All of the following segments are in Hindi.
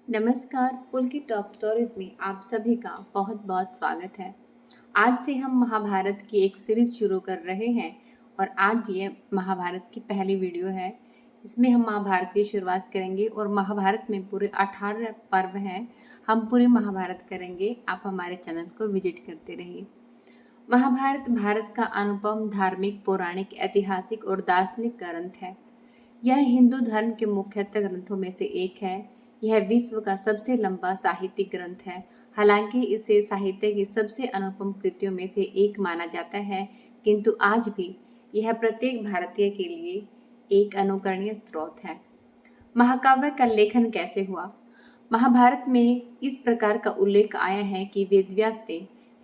नमस्कार, पुल टॉप स्टोरीज में आप सभी का बहुत बहुत स्वागत है। आज से हम महाभारत की एक सीरीज शुरू कर रहे हैं और आज ये महाभारत की पहली वीडियो है। इसमें हम महाभारत की शुरुआत करेंगे और महाभारत में पूरे 18 पर्व हैं। हम पूरे महाभारत करेंगे। आप हमारे चैनल को विजिट करते रहिए। महाभारत भारत का अनुपम धार्मिक, पौराणिक, ऐतिहासिक और दार्शनिक ग्रंथ है। यह हिंदू धर्म के मुख्यतः ग्रंथों में से एक है। यह विश्व का सबसे लंबा साहित्यिक ग्रंथ है। हालांकि इसे साहित्य की सबसे अनुपम कृतियों में से एक माना जाता है, किंतु आज भी यह प्रत्येक भारतीय के लिए एक अनुकरणीय स्रोत है। महाकाव्य का लेखन कैसे हुआ? महाभारत में इस प्रकार का उल्लेख आया है कि वेदव्यास ने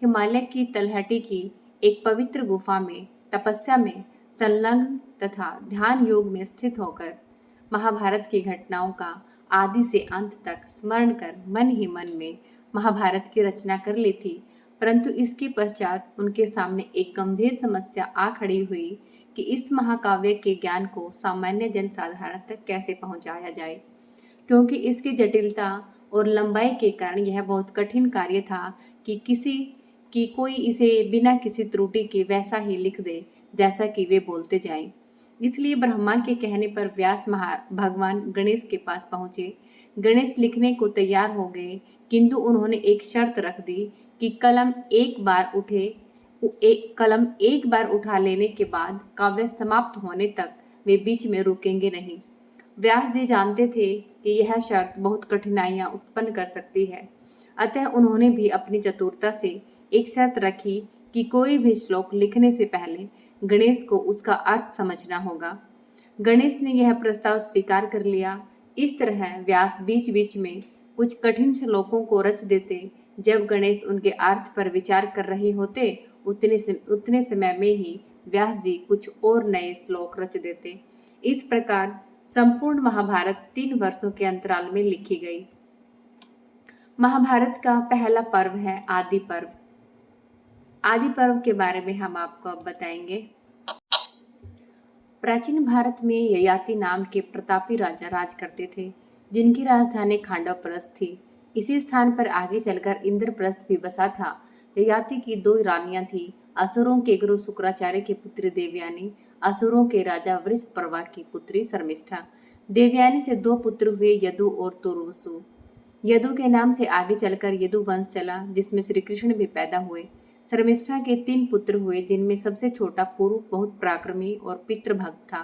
हिमालय की तलहटी की एक पवित्र गुफा में तपस्या में संलग्न तथा ध्यान योग में स्थित होकर महाभारत की घटनाओं का आदि से अंत तक स्मरण कर मन ही मन में महाभारत की रचना कर ली थी। परंतु इसके पश्चात उनके सामने एक गंभीर समस्या आ खड़ी हुई कि इस महाकाव्य के ज्ञान को सामान्य जन साधारण तक कैसे पहुंचाया जाए, क्योंकि इसकी जटिलता और लंबाई के कारण यह बहुत कठिन कार्य था कि कोई इसे बिना किसी त्रुटि के वैसा ही लिख दे जैसा कि वे बोलते जाएं। इसलिए ब्रह्मा के कहने पर व्यास भगवान गणेश के पास पहुंचे। गणेश लिखने को तैयार हो गए, किंतु उन्होंने एक शर्त रख दी कि कलम एक बार उठा लेने के बाद काव्य समाप्त होने तक वे बीच में रुकेंगे नहीं। व्यास जी जानते थे कि यह शर्त बहुत कठिनाइयां उत्पन्न कर सकती है, अतः उन्होंने भी अपनी चतुरता से एक शर्त रखी कि कोई भी श्लोक लिखने से पहले गणेश को उसका अर्थ समझना होगा। गणेश ने यह प्रस्ताव स्वीकार कर लिया। इस तरह व्यास बीच बीच में कुछ कठिन श्लोकों को रच देते। जब गणेश उनके अर्थ पर विचार कर रहे होते, उतने समय में ही व्यास जी कुछ और नए श्लोक रच देते। इस प्रकार संपूर्ण महाभारत 3 वर्षों के अंतराल में लिखी गई। महाभारत का पहला पर्व है आदि पर्व। आदि पर्व के बारे में हम आपको अब बताएंगे। प्राचीन भारत में ययाति नाम के प्रतापी राजा राज करते थे, जिनकी राजधानी खांडवप्रस्थ थी। इसी स्थान पर आगे चलकर इंद्रप्रस्थ भी बसा था। ययाति की 2 रानियां थीं, असुरों के गुरु शुक्राचार्य की पुत्री देवयानी, असुरों के राजा वृषपर्वा की पुत्री शर्मिष्ठा। देवयानी से 2 पुत्र हुए, यदु और तुर्वसु। यदु के नाम से आगे चलकर यदु वंश चला, जिसमें श्री कृष्ण भी पैदा हुए। शर्मिष्ठा के 3 पुत्र हुए, जिनमें सबसे छोटा पुरु बहुत पराक्रमी और पितृभक्त था।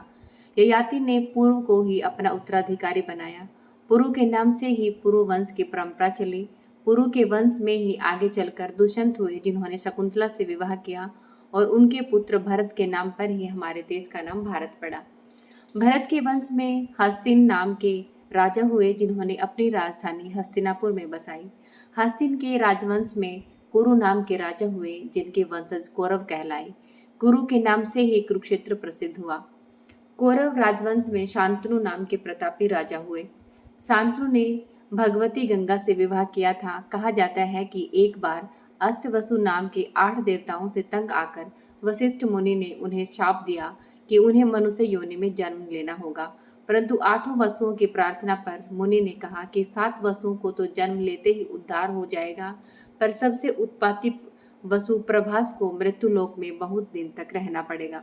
ययाति ने पुरु को ही अपना उत्तराधिकारी बनाया। पुरु के नाम से ही पुरु वंश की परंपरा चली। पुरु के वंश में ही आगे चलकर दुष्यंत हुए, जिन्होंने शकुंतला से विवाह किया, और उनके पुत्र भरत के नाम पर ही हमारे देश का नाम भारत पड़ा। भरत के वंश में हस्तिन नाम के राजा हुए, जिन्होंने अपनी राजधानी हस्तिनापुर में बसाई। हस्तिन के राजवंश में कुरु नाम के राजा हुए, जिनके वंशज कौरव कहलाए। कुरु के नाम से ही कुरुक्षेत्र प्रसिद्ध हुआ। कौरव राजवंश में शांतनु नाम के प्रतापी राजा हुए। शांतनु ने भगवती गंगा से विवाह किया था। कहा जाता है कि एक बार अष्टवसु नाम के 8 देवताओं से तंग आकर वशिष्ठ मुनि ने उन्हें शाप दिया कि उन्हें मनुष्य योनि में जन्म लेना होगा, परंतु 8 वसुओं की प्रार्थना पर मुनि ने कहा कि 7 वसुओं को तो जन्म लेते ही उद्धार हो जाएगा, पर सबसे उत्पाती वसु प्रभास को मृत्युलोक में बहुत दिन तक रहना पड़ेगा।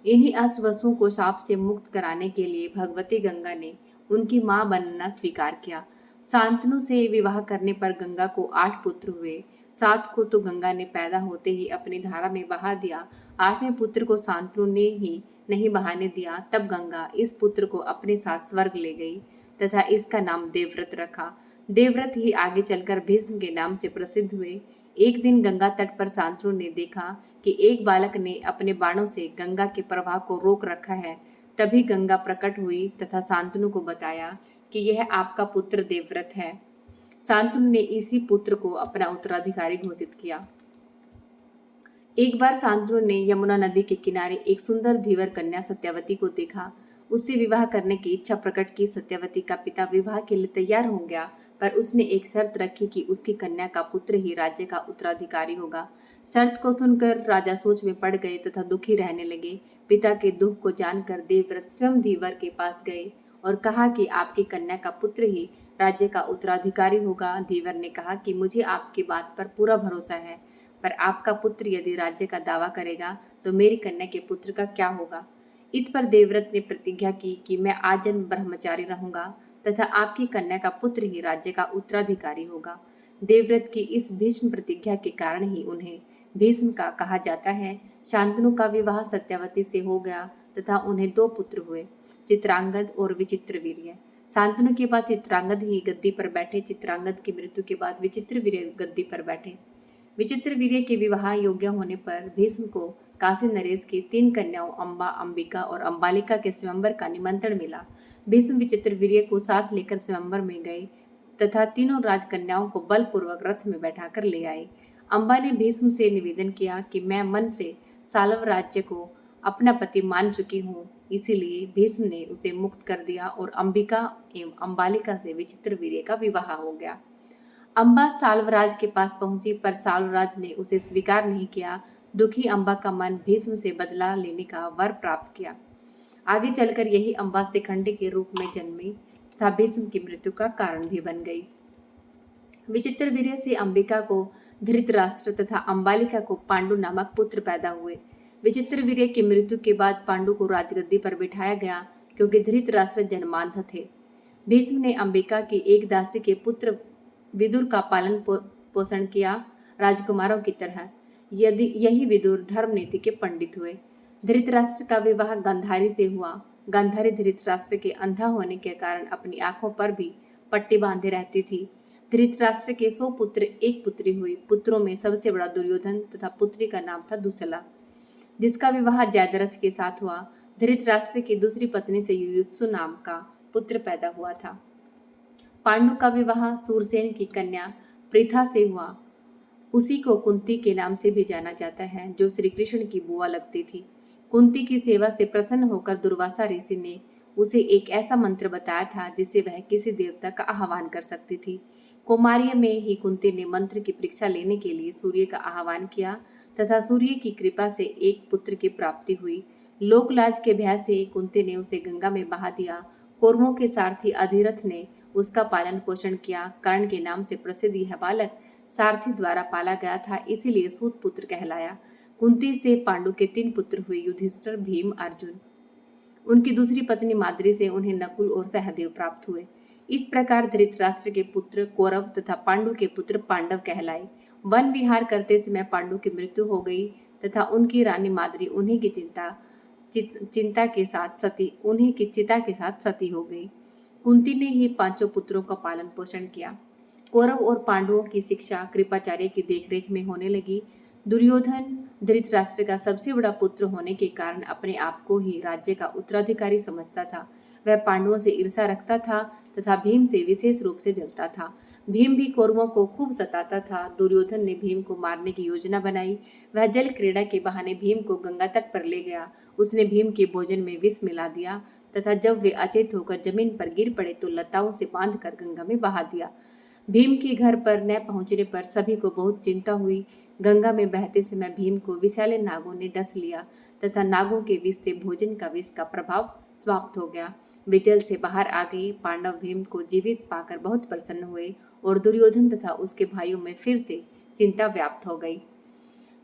इन्हीं अष्टवसुओं को शाप से मुक्त कराने के लिए भगवती गंगा ने उनकी मां बनना स्वीकार किया। शांतनु से विवाह करने पर गंगा को 8 पुत्र हुए। 7 को तो गंगा ने पैदा होते ही अपनी धारा में बहा दिया। 8वें पुत्र को शांतनु ने ही नहीं बहाने दिया। तब गंगा इस पुत्र को अपने साथ स्वर्ग ले गई तथा इसका नाम देवव्रत रखा। देवव्रत ही आगे चलकर भीष्म के नाम से प्रसिद्ध हुए। एक दिन गंगा तट पर शांतनु ने देखा कि एक बालक ने अपने बाणों से गंगा के प्रवाह को रोक रखा है। तभी गंगा प्रकट हुई तथा शांतनु को बताया कि यह आपका पुत्र देवव्रत है। शांतनु ने इसी पुत्र को अपना उत्तराधिकारी घोषित किया। एक बार शांतनु ने यमुना नदी के किनारे एक सुंदर धीवर कन्या सत्यवती को देखा। उससे विवाह करने की इच्छा प्रकट की। सत्यवती का पिता विवाह के लिए तैयार हो गया, पर उसने एक शर्त रखी कि उसकी कन्या का पुत्र ही राज्य का उत्तराधिकारी होगा। शर्त को सुनकर राजा सोच में पड़ गए तथा दुखी रहने लगे। पिता के दुख को जानकर देवव्रत स्वयं धीवर के पास गए और कहा कि आपकी कन्या का पुत्र ही राज्य का उत्तराधिकारी होगा। देवर ने कहा कि मुझे आपकी बात पर पूरा भरोसा है, पर आपका पुत्र यदि राज्य का दावा करेगा तो मेरी कन्या के पुत्र का क्या होगा। इस पर देवव्रत ने प्रतिज्ञा की कि मैं आजन्म ब्रह्मचारी रहूंगा तथा आपकी कन्या का पुत्र ही राज्य का उत्तराधिकारी होगा। देवव्रत की इस भीष्म प्रतिज्ञा के कारण ही उन्हें भीष्म का कहा जाता है। शांतनु का विवाह सत्यावती से हो गया तथा उन्हें 2 पुत्र हुए, चित्रांगद और विचित्रवीर्य। शांतनु के बाद चित्रांगद ही गद्दी पर बैठे। चित्रांगद की मृत्यु के बाद विचित्रवीर्य गद्दी पर बैठे। विचित्रवीर्य के विवाह योग्य होने पर भीष्म को काशी नरेश की 3 कन्याओं अम्बा, अंबिका और अंबालिका के स्वयंवर का निमंत्रण मिला। भीष्म विचित्रवीर्य को साथ लेकर स्वयंवर में गए तथा तीनों राजकन्याओं को बलपूर्वक रथ में बैठाकर ले आए। अम्बा ने भीष्म से निवेदन किया कि मैं मन से सालव राज्य को अपना पति मान चुकी हूँ, इसीलिए भीष्म ने उसे मुक्त कर दिया और अंबिका एवं अंबालिका से विचित्रवीर्य का विवाह हो गया। अम्बा साल्वराज के पास पहुंची, पर साल्वराज ने उसे स्वीकार नहीं किया। दुखी अम्बा का मन भीष्म से बदला लेने का वर प्राप्त किया। आगे चलकर यही अम्बा शिखंडी के रूप में जन्मी तथा भीष्म की मृत्यु का कारण भी बन गई। विचित्रवीर्य से अंबिका को धृतराष्ट्र तथा अंबालिका को पांडु नामक पुत्र पैदा हुए। विचित्रवीर्य की मृत्यु के बाद पांडु को राजगद्दी पर बिठाया गया, क्योंकि धृतराष्ट्र जन्मांध थे। भीष्म ने अंबिका की एक दासी के पुत्र विदुर का पालन पोषण किया, राजकुमारों की तरह। यही विदुर धर्म नीति के पंडित हुए। धृतराष्ट्र का विवाह गांधारी से हुआ। गांधारी धृतराष्ट्र के अंधा होने के कारण अपनी आंखों पर भी पट्टी बांधे रहती थी। धृतराष्ट्र के 100 पुत्र, 1 पुत्री हुई। पुत्रों में सबसे बड़ा दुर्योधन तथा पुत्री का नाम था दुसला, जिसका विवाह जयद्रथ के साथ हुआ। धृतराष्ट्र की दूसरी पत्नी से युयुत्सु नाम का पुत्र पैदा हुआ था। पांडु का विवाह सूरसेन की कन्या पृथा से हुआ। उसी को कुंती के नाम से भी जाना जाता है, जो श्री कृष्ण की बुआ लगती थी। कुंती की सेवा से प्रसन्न होकर दुर्वासा ऋषि ने उसे एक ऐसा मंत्र बताया था जिससे वह किसी देवता का आह्वान कर सकती थी। कौमार्य में ही कुंती ने मंत्र की परीक्षा लेने के लिए सूर्य का आह्वान किया तथा सूर्य की कृपा से एक पुत्र की प्राप्ति हुई। लोकलाज के भय से कुंती ने उसे गंगा में बहा दिया। कौरवों के सारथी अधिरथ ने उसका पालन पोषण किया। कर्ण के नाम से प्रसिद्ध यह बालक सारथी द्वारा पाला गया था, इसीलिए सूत पुत्र कहलाया। कुंती से पांडु के 3 पुत्र हुए, युधिष्ठिर, भीम, अर्जुन। उनकी दूसरी पत्नी माद्री से उन्हें नकुल और सहदेव प्राप्त हुए। इस प्रकार धृतराष्ट्र के पुत्र कौरव तथा पांडु के पुत्र पांडव कहलाए। वन विहार करते समय पांडु की मृत्यु हो गई तथा उनकी रानी माद्री उन्हीं की चिता के साथ सती हो गई। कुंती ने ही 5 पुत्रों का पालन पोषण किया। कौरव और पांडवों की शिक्षा कृपाचार्य की देखरेख में होने लगी। दुर्योधन धृतराष्ट्र का सबसे बड़ा पुत्र होने के कारण अपने आप को ही राज्य का उत्तराधिकारी समझता था। वह पांडवों से ईर्ष्या रखता था तथा भीम से विशेष रूप से जलता था। भीम भी कौरवों को खूब सताता था। दुर्योधन ने भीम को मारने की योजना बनाई। वह जल क्रीड़ा के बहाने भीम को गंगा तट पर ले गया। उसने भीम के भोजन में विष मिला दिया तथा जब वे अचेत होकर जमीन पर गिर पड़े तो लताओं से बांधकर गंगा में बहा दिया। भीम के घर पर न पहुंचने पर सभी को बहुत चिंता हुई। गंगा में बहते समय भीम को विषैले नागों ने डस लिया तथा नागों के विष से भोजन का विष का प्रभाव समाप्त हो गया। वे जल से बाहर आ गए। पांडव भीम को जीवित पाकर बहुत प्रसन्न हुए और दुर्योधन तथा उसके भाइयों में फिर से चिंता व्याप्त हो गई।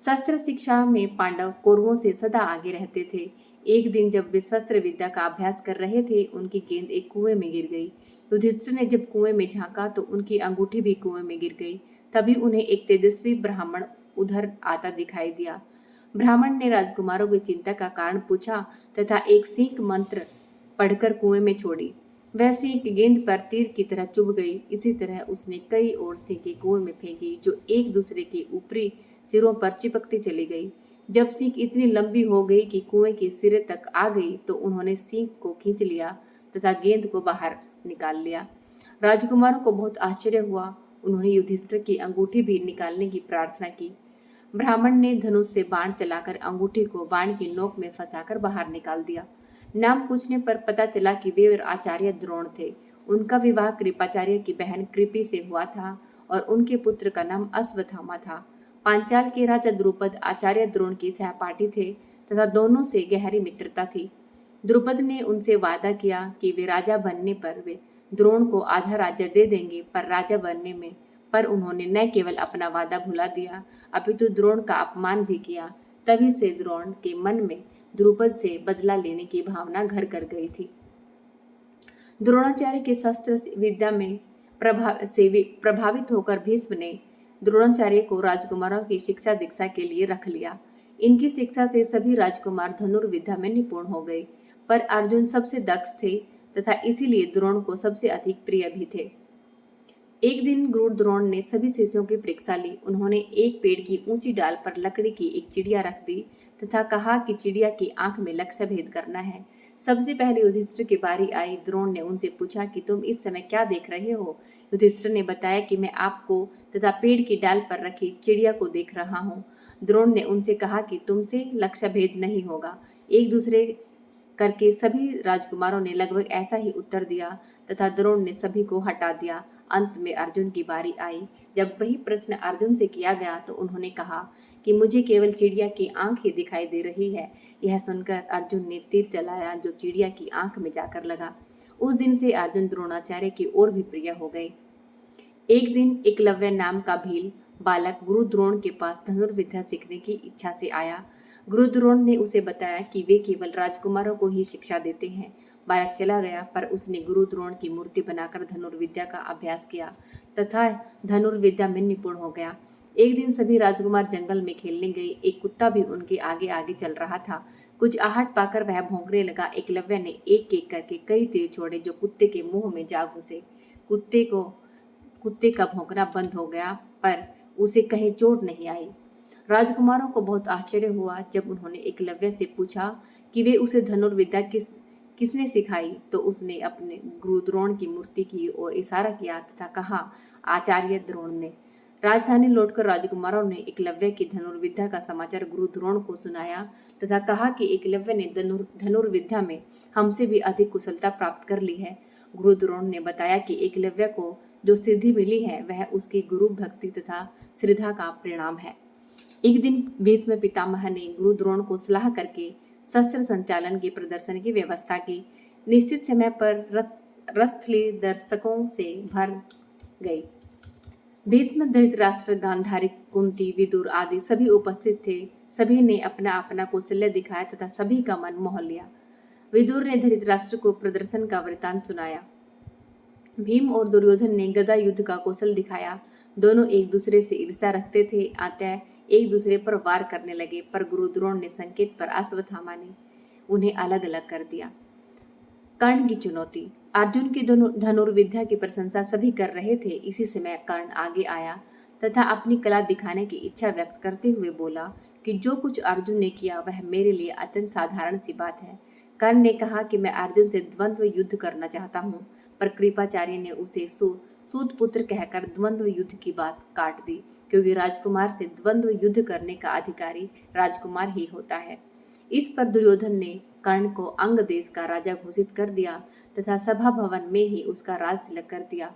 शस्त्र शिक्षा में पांडव कौरवों से सदा आगे रहते थे। एक दिन जब वे शस्त्र विद्या का अभ्यास कर रहे थे, उनकी गेंद एक कुएं में गिर गई। युधिष्ठिर ने जब कुएं में झांका तो उनकी अंगूठी भी कुएं में गिर गई। तभी उन्हें एक तेजस्वी ब्राह्मण उधर आता दिखाई दिया। ब्राह्मण ने राजकुमारों की चिंता का कारण पूछा तथा एक सीख मंत्र पढ़कर कुएं में छोड़ी। वह सीख गेंद पर तीर की तरह चुभ गई। इसी तरह उसने कई और सीखें कुएं में फेंकी, जो एक दूसरे के ऊपरी सिरों पर चिपकती चली गई। जब सीख इतनी लंबी हो गई कि कुएं के सिरे तक आ गई तो उन्होंने सीख को खींच लिया तथा गेंद को बाहर निकाल लिया। राजकुमारों को बहुत आश्चर्य हुआ। उन्होंने युधिष्ठिर की अंगूठी भी निकालने की प्रार्थना की। ब्राह्मण ने धनुष से बाण चलाकर अंगूठी को बाण की नोक में फंसाकर बाहर निकाल दिया। नाम पूछने पर पता चला कि वे आचार्य द्रोण थे। उनका विवाह कृपाचार्य की बहन कृपि से हुआ था और उनके पुत्र का नाम अश्वत्थामा था। पांचाल के राजा द्रुपद आचार्य द्रोण की सहपाठी थे तथा दोनों से गहरी मित्रता थी। द्रुपद ने उनसे वादा किया कि वे राजा बनने पर वे द्रोण को आधा राज्य दे देंगे पर राजा बनने में, पर उन्होंने न केवल अपना वादा भुला दिया अपितु द्रोण का अपमान भी किया। तभी से द्रोण के मन में द्रुपद से बदला लेने की भावना घर कर गई थी। द्रोणाचार्य के शस्त्र विद्या में प्रभावित होकर भीष्म ने द्रोणाचार्य को राजकुमारों की शिक्षा दीक्षा के लिए रख लिया। इनकी शिक्षा से सभी राजकुमार धनुर्विद्या में निपुण हो गए, पर अर्जुन सबसे दक्ष थे तथा इसीलिए द्रोण को सबसे अधिक प्रिय भी थे। एक दिन गुरु द्रोण ने सभी शिष्यों की परीक्षा ली। उन्होंने एक पेड़ की ऊंची डाल पर लकड़ी की एक चिड़िया रख दी तथा कहा कि चिड़िया की आंख में लक्ष्य भेद करना है। सबसे पहले युधिष्ठिर की बारी आई। द्रोण ने उनसे पूछा कि तुम इस समय क्या देख रहे हो? युधिष्ठिर ने बताया कि मैं आपको तथा पेड़ की डाल पर रखी चिड़िया को देख रहा हूँ। द्रोण ने उनसे कहा कि तुमसे लक्ष्य भेद नहीं होगा। एक दूसरे करके सभी राजकुमारों ने लगभग ऐसा ही उत्तर दिया तथा द्रोण ने सभी को हटा दिया। अंत में अर्जुन की बारी आई। जब वही प्रश्न अर्जुन से किया गया तो उन्होंने कहा कि मुझे केवल चिड़िया की आंख ही दिखाई दे रही है। यह सुनकर अर्जुन ने तीर चलाया जो चिड़िया की आंख में जाकर लगा। उस दिन से अर्जुन द्रोणाचार्य की ओर भी प्रिय हो गए। एक दिन एकलव्य नाम का भील बालक गुरु द्रोण के पास धनुर्विद्या सीखने की इच्छा से आया। गुरु द्रोण ने उसे बताया कि वे केवल राजकुमारों को ही शिक्षा देते हैं। बालक चला गया, पर उसने गुरु द्रोण की मूर्ति बनाकर धनुर्विद्या का अभ्यास किया तथा धनुर्विद्या में निपुण हो गया। एक दिन सभी राजकुमार जंगल में खेलने गए। एक कुत्ता भी उनके आगे आगे चल रहा था। कुछ आहट पाकर वह भौंकने लगा। एकलव्य ने एक एक करके कई तीर छोड़े जो कुत्ते के मुंह में जा घुसे। कुत्ते का भौंकना बंद हो गया, पर उसे कहीं चोट नहीं आई। राजकुमारों को बहुत आश्चर्य हुआ जब उन्होंने एकलव्य से पूछा कि वे उसे धनुर्विद्या किसने सिखाई, तो उसने अपने गुरु द्रोण की मूर्ति की ओर इशारा किया तथा कहा, आचार्य द्रोण ने। राजधानी लौटकर राजकुमारों ने एकलव्य की धनुर्विद्या का समाचार गुरु द्रोण को सुनाया तथा कहा कि एकलव्य ने धनुर्विद्या में हमसे भी अधिक कुशलता प्राप्त कर ली है। गुरु द्रोण ने बताया कि एकलव्य को जो सिद्धि मिली है वह उसकी गुरु भक्ति तथा श्रद्धा का परिणाम है। एक दिन भीष्म पितामह ने गुरु द्रोण को सलाह करके शस्त्र संचालन के प्रदर्शन की व्यवस्था की। निश्चित समय पर रथस्थली दर्शकों से भर गई। भीष्म, धृतराष्ट्र, गांधारी, कुंती, विदुर आदि सभी उपस्थित थे। सभी ने अपना अपना कौशल्य दिखाया तथा सभी का मन मोह लिया। विदुर ने धृतराष्ट्र को प्रदर्शन का वृतांत सुनाया। भीम और दुर्योधन ने गदा युद्ध का कौशल दिखाया। दोनों एक दूसरे से ईर्ष्या रखते थे, अतः एक दूसरे पर वार करने लगे, पर गुरु द्रोण ने संकेत पर अश्वत्थामा ने उन्हें अलग अलग कर दिया। कर्ण की चुनौती। अर्जुन की धनुर्विद्या की प्रशंसा सभी कर रहे थे। इसी समय कर्ण आगे आया तथा अपनी कला दिखाने की इच्छा व्यक्त करते हुए बोला कि जो कुछ अर्जुन ने किया वह मेरे लिए अत्यंत साधारण सी बात है। कर्ण ने कहा कि मैं अर्जुन से द्वंद्व युद्ध करना चाहता हूँ, पर कृपाचार्य ने उसे सूत पुत्र कहकर द्वंद्व युद्ध की बात काट दी, क्योंकि राजकुमार से द्वंद्व युद्ध करने का अधिकारी राजकुमार ही होता है। इस पर दुर्योधन ने कर्ण को अंग देश का राजा घोषित कर दिया तथा सभा भवन में ही उसका राज तिलक कर दिया।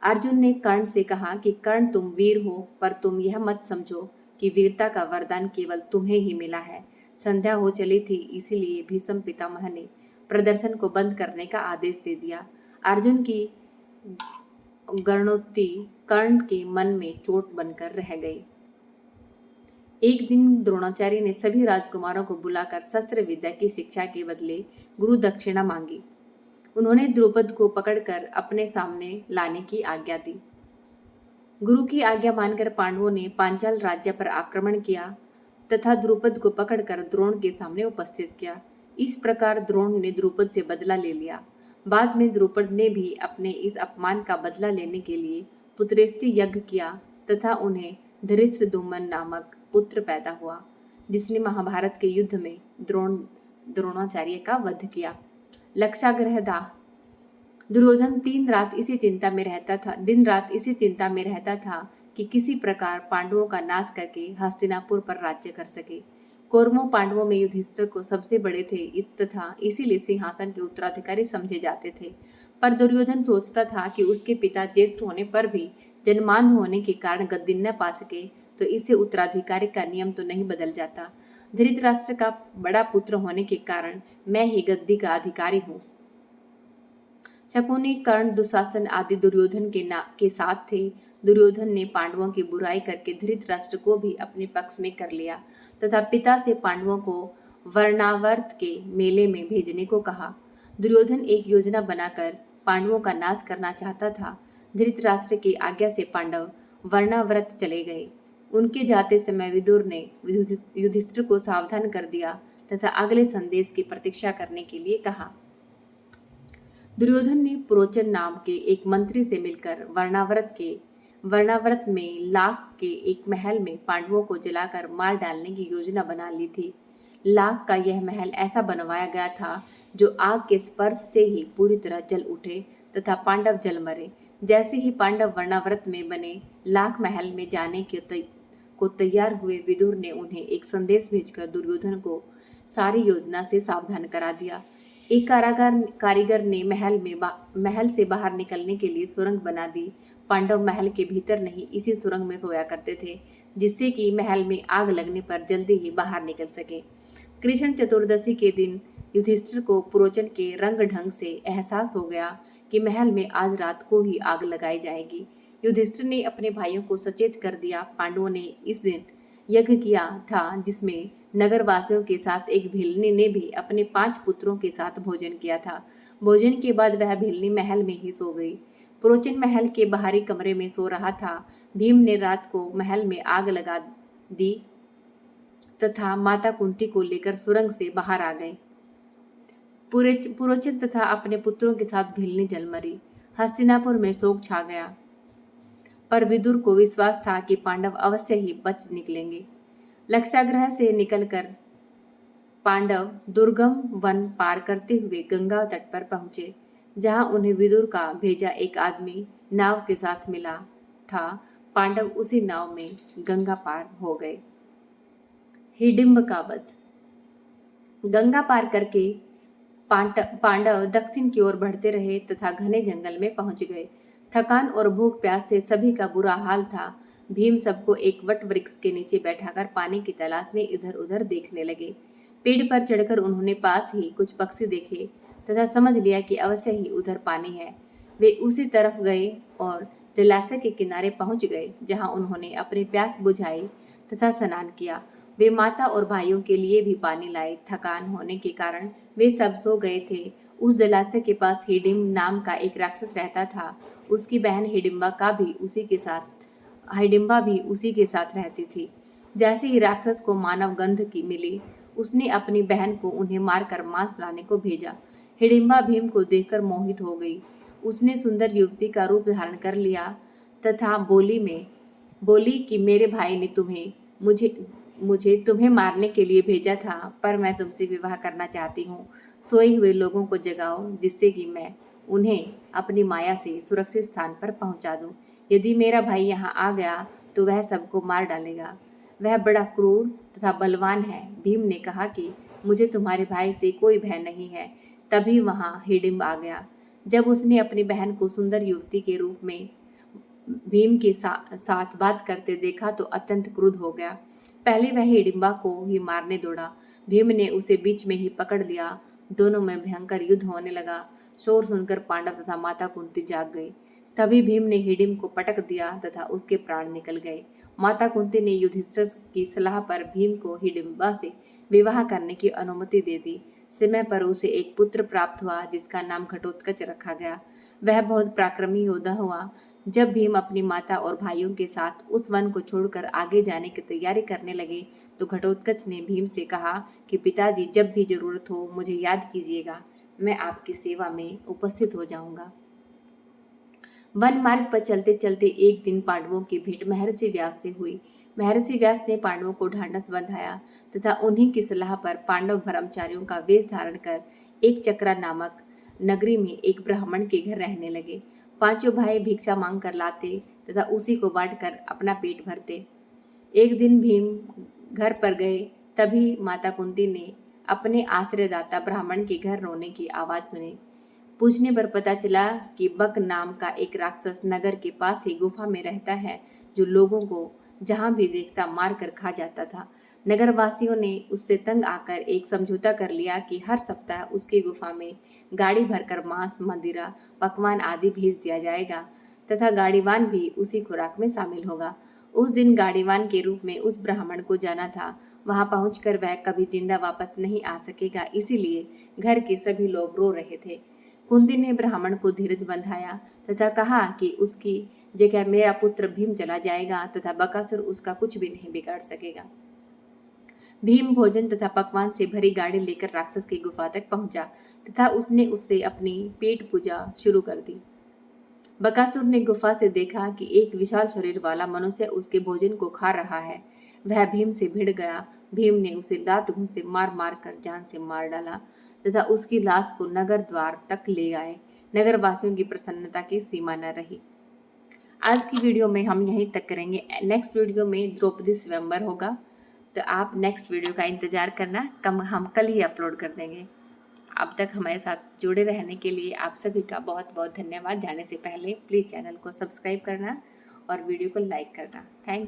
अर्जुन ने कर्ण से कहा कि कर्ण, तुम वीर हो, पर तुम यह मत समझो कि वीरता का वरदान केवल तुम्हें ही मिला है। संध्या हो चली थी, इसीलिए भीष्म पितामह ने प्रदर्शन को बंद करने का आदेश दे दिया। अर्जुन की गणोक्ति कर्ण के मन में चोट बनकर रह गई। एक दिन द्रोणाचार्य ने सभी राजकुमारों को बुलाकर शस्त्र विद्या की शिक्षा के बदले गुरु दक्षिणा मांगी। उन्होंने द्रुपद को पकड़कर अपने सामने लाने की आज्ञा दी। गुरु की आज्ञा मानकर पांडवों ने पांचाल राज्य पर आक्रमण किया तथा द्रुपद को पकड़कर द्रोण के सामने उपस्थित किया। इस प्रकार द्रोण ने द्रुपद से बदला ले लिया। बाद में द्रुपद ने भी अपने इस अपमान का बदला लेने के लिए पुत्रेष्टि यज्ञ किया तथा उन्हें धृष्टद्युम्न नामक पुत्र पैदा हुआ, जिसने महाभारत के युद्ध में द्रोणाचार्य का वध किया। लक्षाग्रह दाह। दुर्योधन दिन रात इसी चिंता में रहता था कि किसी प्रकार पांडवों का नाश करके हस्तिनापुर पर राज्य कर सके। कौरवों पांडवों में युधिष्ठिर को सबसे बड़े थे तथा इसीलिए सिंहासन के उत्तराधिकारी समझे जाते थे। पर दुर्योधन सोचता था कि उसके पिता ज्येष्ठ होने पर भी जन्मांध होने के कारण गद्दी न पा सके, तो इससे उत्तराधिकारी का नियम तो नहीं बदल जाता। धृतराष्ट्र का बड़ा पुत्र होने के कारण मैं ही गद्दी का अधिकारी हूँ। शकुनी, कर्ण, दुशासन आदि दुर्योधन के साथ थे। दुर्योधन ने पांडवों की बुराई करके धृतराष्ट्र को भी अपने पक्ष में कर लिया तथा पिता से पांडवों को वर्णावर्त के मेले में भेजने को कहा। दुर्योधन एक योजना बनाकर पांडवों का नाश करना चाहता था। धृतराष्ट्र की आज्ञा से पांडव वर्णाव्रत चले गए। उनके जाते समय विदुर ने युधिष्ठिर को सावधान कर दिया तथा अगले संदेश की प्रतीक्षा करने के लिए कहा। दुर्योधन ने पुरोचन नाम के एक मंत्री से मिलकर वर्णाव्रत में लाख के एक महल में पांडवों को जलाकर मार डालने की योजना बना ली थी। लाख का यह महल ऐसा बनवाया गया था जो आग के स्पर्श से ही पूरी तरह जल उठे तथा पांडव जल मरे। जैसे ही पांडव वर्णाव्रत में बने लाख महल में जाने को तैयार हुए, विदुर ने उन्हें एक संदेश भेजकर दुर्योधन को सारी योजना से सावधान करा दिया। एक कारीगर ने महल से बाहर निकलने के लिए सुरंग बना दी। पांडव महल के भीतर नहीं, इसी सुरंग में सोया करते थे, जिससे कि महल में आग लगने पर जल्दी ही बाहर निकल सके। कृष्ण चतुर्दशी के दिन युधिष्ठिर को पुरोचन के रंग ढंग से एहसास हो गया कि महल में आज रात को ही आग लगाई जाएगी। युधिष्ठिर ने अपने भाइयों को सचेत कर दिया। पांडवों ने इस दिन यज्ञ किया था जिसमें नगरवासियों के साथ एक भिलनी ने भी अपने 5 पुत्रों के साथ भोजन किया था। भोजन के बाद वह भिलनी महल में ही सो गई। पुरोचन महल के बाहरी कमरे में सो रहा था। भीम ने रात को महल में आग लगा दी तथा माता कुंती को लेकर सुरंग से बाहर आ गए। पुरोचन तथा अपने पुत्रों के साथ भिलनी जल मरी। हस्तिनापुर में शोक छा गया, पर विदुर को विश्वास था कि पांडव अवश्य ही बच निकलेंगे। लक्षागृह से निकलकर पांडव दुर्गम वन पार करते हुए गंगा तट पर पहुंचे, जहां उन्हें विदुर का भेजा एक आदमी नाव के साथ मिला था। पांडव उसी नाव में गंगा पार हो गए। हिडिंब का वध। गंगा पार करके पांडव दक्षिण की ओर बढ़ते रहे तथा घने जंगल में पहुंच गए। थकान और भूख प्यास से सभी का बुरा हाल था। भीम सबको एक वट वृक्ष के नीचे बैठाकर पानी की तलाश में इधर उधर देखने लगे। पेड़ पर चढ़कर उन्होंने पास ही कुछ पक्षी देखे तथा समझ लिया कि अवश्य ही उधर पानी है। वे उसी तरफ गए और जलाशय के किनारे पहुंच गए, जहां उन्होंने अपनी प्यास बुझाई तथा स्नान किया। वे माता और भाइयों के लिए भी पानी लाए। थकान होने के कारण वे सब सो गए थे। उस जलाशय के पास हिडिंब नाम का एक राक्षस रहता था। उसकी बहन हिडिंबा भी उसी के साथ रहती थी। जैसे ही राक्षस को मानव गंध की मिली, उसने अपनी बहन को उन्हें मारकर मांस लाने को भेजा। हिडिंबा भीम को देखकर मोहित हो गई। उसने सुंदर युवती का रूप धारण कर लिया तथा बोली कि मेरे भाई ने मुझे तुम्हें मारने के लिए भेजा था, पर मैं तुमसे विवाह करना चाहती हूँ। सोए हुए लोगों को जगाओ, जिससे कि मैं उन्हें अपनी माया से सुरक्षित स्थान पर पहुंचा दूं। यदि मेरा भाई यहाँ आ गया तो वह सबको मार डालेगा। वह बड़ा क्रूर तथा बलवान है। भीम ने कहा कि मुझे तुम्हारे भाई से कोई भय नहीं है। तभी वहाँ हिडिंब आ गया। जब उसने अपनी बहन को सुंदर युवती के रूप में भीम के साथ बात करते देखा तो अत्यंत क्रुद्ध हो गया। पहले वह हिडिंबा को ही मारने दौड़ा। भीम ने उसे बीच में ही पकड़ लिया। दोनों में भयंकर युद्ध होने लगा। शोर सुनकर पांडव तथा माता कुंती जाग गई। तभी भीम ने हिडिंब को पटक दिया तथा उसके प्राण निकल गए। माता कुंती ने युधिष्ठिर की सलाह पर भीम को हिडिंबा से विवाह करने की अनुमति दे दी। समय पर उसे एक पुत्र प्राप्त हुआ, जिसका नाम घटोत्कच रखा गया। वह बहुत पराक्रमी योद्धा हुआ। जब भीम अपनी माता और भाइयों के साथ उस वन को छोड़कर आगे जाने की तैयारी करने लगे तो घटोत्कच ने भीम से कहा कि पिताजी, जब भी जरूरत हो मुझे याद कीजिएगा, मैं आपकी सेवा में उपस्थित हो जाऊंगा। वन मार्ग पर चलते चलते एक दिन पांडवों की भेंट महर्षि व्यास से हुई। महर्षि व्यास ने पांडवों को ढांढस बंधाया तथा उन्हीं की सलाह पर पांडव ब्रह्मचारियों का वेश धारण कर एक चक्रा नामक नगरी में एक ब्राह्मण के घर रहने लगे। 5 भाई भिक्षा मांग कर लाते तथा उसी को बांटकर अपना पेट भरते। एक दिन भीम घर पर गए, तभी माता कुंती ने अपने आश्रयदाता ब्राह्मण के घर रोने की आवाज सुनी। पूछने पर पता चला कि बक नाम का एक राक्षस नगर के पास ही गुफा में रहता है, जो लोगों को जहां भी देखता मार कर खा जाता था। नगरवासियों ने उससे तंग आकर एक समझौता कर लिया कि हर सप्ताह उसकी गुफा में गाड़ी भरकर मांस, मदिरा, पकवान आदि भेज दिया जाएगा तथा गाड़ीवान भी उसी खुराक में शामिल होगा। उस दिन गाड़ीवान के रूप में उस ब्राह्मण को जाना था। वहां पहुंचकर वह कभी जिंदा वापस नहीं आ सकेगा, इसीलिए घर के सभी लोग रो रहे थे। कुंती ने ब्राह्मण को धीरज बंधाया तथा कहा कि उसकी जगह मेरा पुत्र भीम चला जाएगा तथा बकासुर उसका कुछ भी नहीं बिगाड़ सकेगा। भीम भोजन तथा पकवान से भरी गाड़ी लेकर राक्षस की गुफा तक पहुंचा तथा उसने उससे अपनी पेट पूजा शुरू कर दी। बकासुर ने गुफा से देखा कि एक विशाल शरीर वाला मनुष्य उसके भोजन को खा रहा है। वह भीम से भिड़ गया। भीम ने उसे लात घूंसे मार मार कर जान से मार डाला तथा उसकी लाश को नगर द्वार तक ले आए। नगर वासियों की प्रसन्नता की सीमा न रही। आज की वीडियो में हम यहीं तक करेंगे। नेक्स्ट वीडियो में द्रौपदी स्वयंवर होगा, तो आप नेक्स्ट वीडियो का इंतज़ार करना। हम कल ही अपलोड कर देंगे। अब तक हमारे साथ जुड़े रहने के लिए आप सभी का बहुत बहुत धन्यवाद। जाने से पहले प्लीज़ चैनल को सब्सक्राइब करना और वीडियो को लाइक करना। थैंक